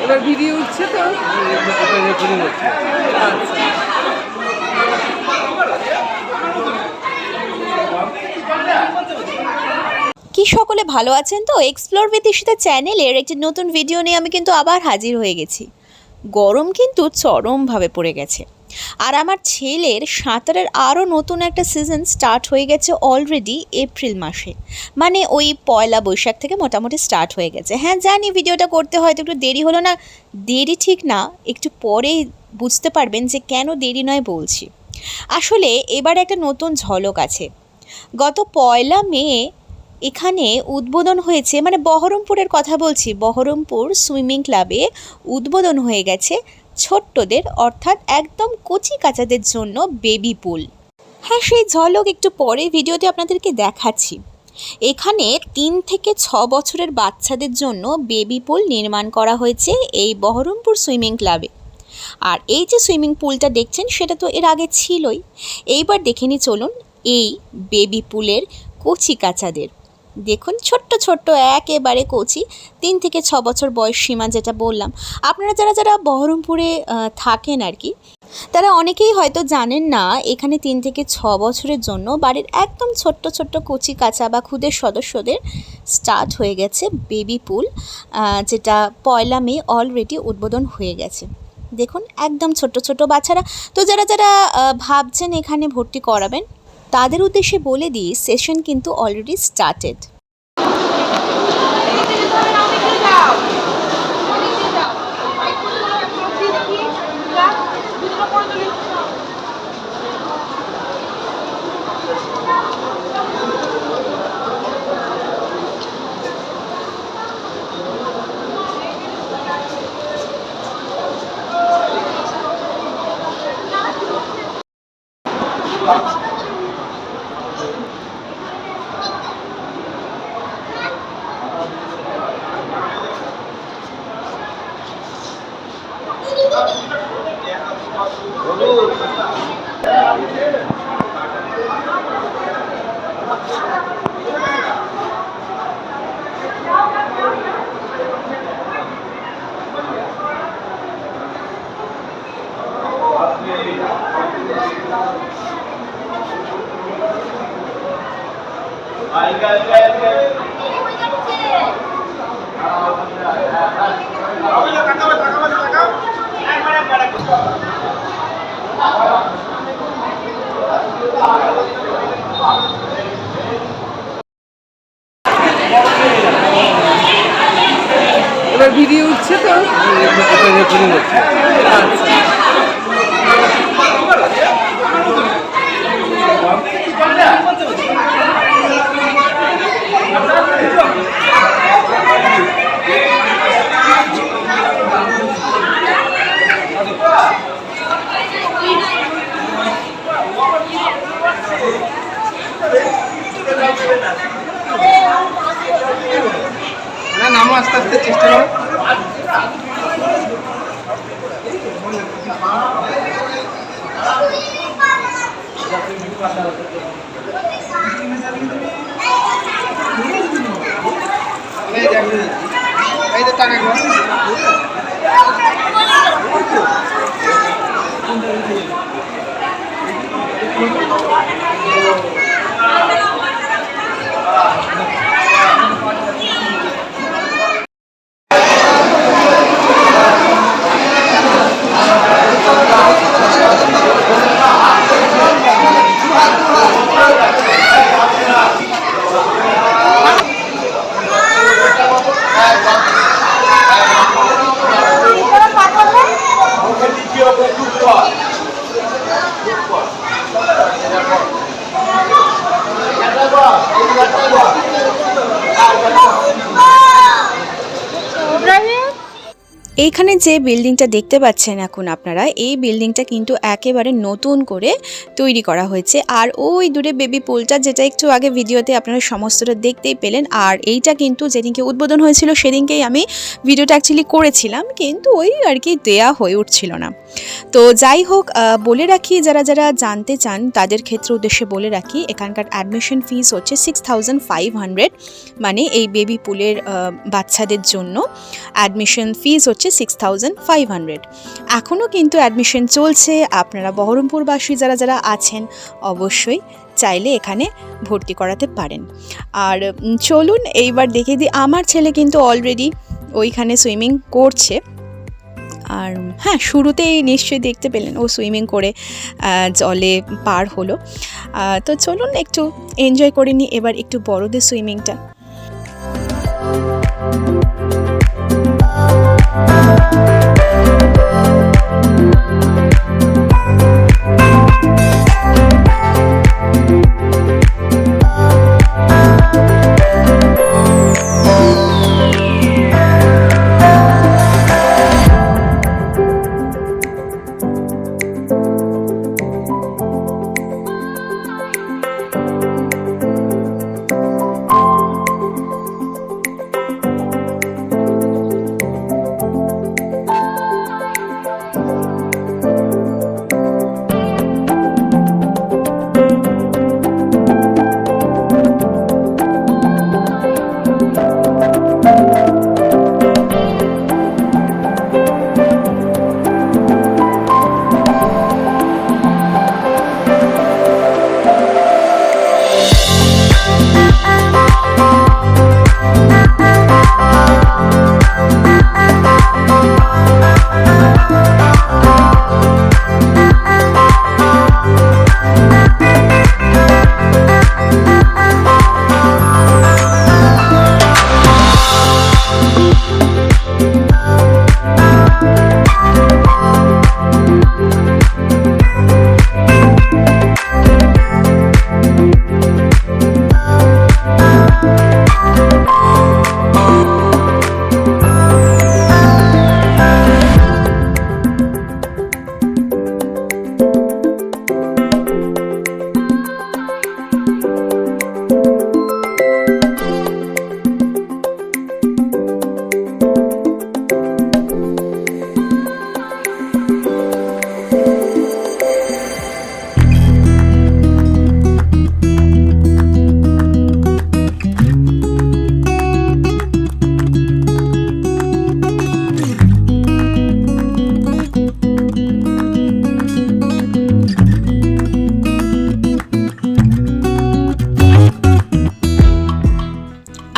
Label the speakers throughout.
Speaker 1: এবার ভিডিও উঠছে তো
Speaker 2: কি সকলে ভালো আছেন তো? এক্সপ্লোর উইথ ঈশিতা চ্যানেলের একটি নতুন ভিডিও নিয়ে আমি কিন্তু আবার হাজির হয়ে গেছি। গরম কিন্তু চরমভাবে পড়ে গেছে, আর আমার ছেলের সাঁতারের আরও নতুন একটা সিজন স্টার্ট হয়ে গেছে অলরেডি এপ্রিল মাসে, মানে ওই পয়লা বৈশাখ থেকে মোটামুটি স্টার্ট হয়ে গেছে। হ্যাঁ জানি ভিডিওটা করতে হয়তো একটু দেরি হলো না, দেরি ঠিক না, একটু পরেই বুঝতে পারবেন যে কেন দেরি নয় বলছি। আসলে এবার একটা নতুন ঝলক আছে। গত পয়লা মে এখানে উদ্বোধন হয়েছে, মানে বহরমপুরের কথা বলছি, বহরমপুর সুইমিং ক্লাবে উদ্বোধন হয়ে গেছে ছোট্টদের অর্থাৎ একদম কচি কাচাদের জন্য বেবি পুল। হ্যাঁ সেই ঝলক একটু পরে ভিডিওতে আপনাদেরকে দেখাচ্ছি। এখানে 3 থেকে 6 বছরের বাচ্চাদের জন্য বেবি পুল নির্মাণ করা হয়েছে এই বহরমপুর সুইমিং ক্লাবে। আর এই যে সুইমিং পুলটা দেখছেন সেটা তো এর আগে ছিলই। এইবার দেখে নি চলুন এই বেবি পুলের কচি কাচাদের। দেখুন ছোট্ট ছোট্ট একেবারে কচি 3 থেকে 6 বছর বয়স সীমা, যেটা বললাম। আপনারা যারা বহরমপুরে থাকেন আর কি, তারা অনেকেই হয়তো জানেন না এখানে 3 থেকে 6 বছরের জন্য বাড়ির একদম ছোট্ট ছোট্ট কচি কাচা বা খুদের সদস্যদের স্টার্ট হয়ে গেছে বেবি পুল, যেটা পয়লা মে অলরেডি উদ্বোধন হয়ে গেছে। দেখুন একদম ছোট্ট ছোট্ট বাচ্চারা। তো যারা ভাবছেন এখানে ভর্তি করাবেন, তাদের উদ্দেশ্যে বলে দিই সেশন কিন্তু অলরেডি স্টার্টেড।
Speaker 1: এবার ভিডিও উঠছে তো নামো আস্তে আস্তে চেষ্টা করো। এই যে টাকা
Speaker 2: এখানে যে বিল্ডিংটা দেখতে পাচ্ছেন এখন আপনারা, এই বিল্ডিংটা কিন্তু একেবারে নতুন করে তৈরি করা হয়েছে। আর ওই দূরে বেবি পুলটা, যেটা একটু আগে ভিডিওতে আপনারা সমস্তটা দেখতেই পেলেন। আর এইটা কিন্তু যেদিনকে উদ্বোধন হয়েছিল সেদিনকেই আমি ভিডিওটা অ্যাকচুয়ালি করেছিলাম, কিন্তু ওই আর কি দেয়া হয়ে উঠছিল না। তো যাই হোক, বলে রাখি যারা যারা জানতে চান তাদের ক্ষেত্রে উদ্দেশ্যে বলে রাখি, এখানকার অ্যাডমিশন ফিস হচ্ছে 6500, মানে এই বেবি পুলের বাচ্চাদের জন্য অ্যাডমিশন ফিস হচ্ছে 6500। এখনও কিন্তু অ্যাডমিশন চলছে। আপনারা বহরমপুরবাসী যারা যারা আছেন অবশ্যই চাইলে এখানে ভর্তি করাতে পারেন। আর চলুন এইবার দেখে দিই, আমার ছেলে কিন্তু অলরেডি ওইখানে সুইমিং করছে। আর হ্যাঁ, শুরুতেই নিশ্চয়ই দেখতে পেলেন ও সুইমিং করে জলে পার হলো। তো চলুন একটু এনজয় করে নিই এবার একটু বড়দের সুইমিংটা।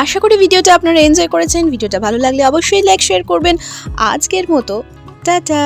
Speaker 2: আশা করি ভিডিওটা আপনারা এনজয় করেছেন। ভিডিওটা ভালো লাগলে অবশ্যই লাইক শেয়ার করবেন। আজকের মতো টাটা।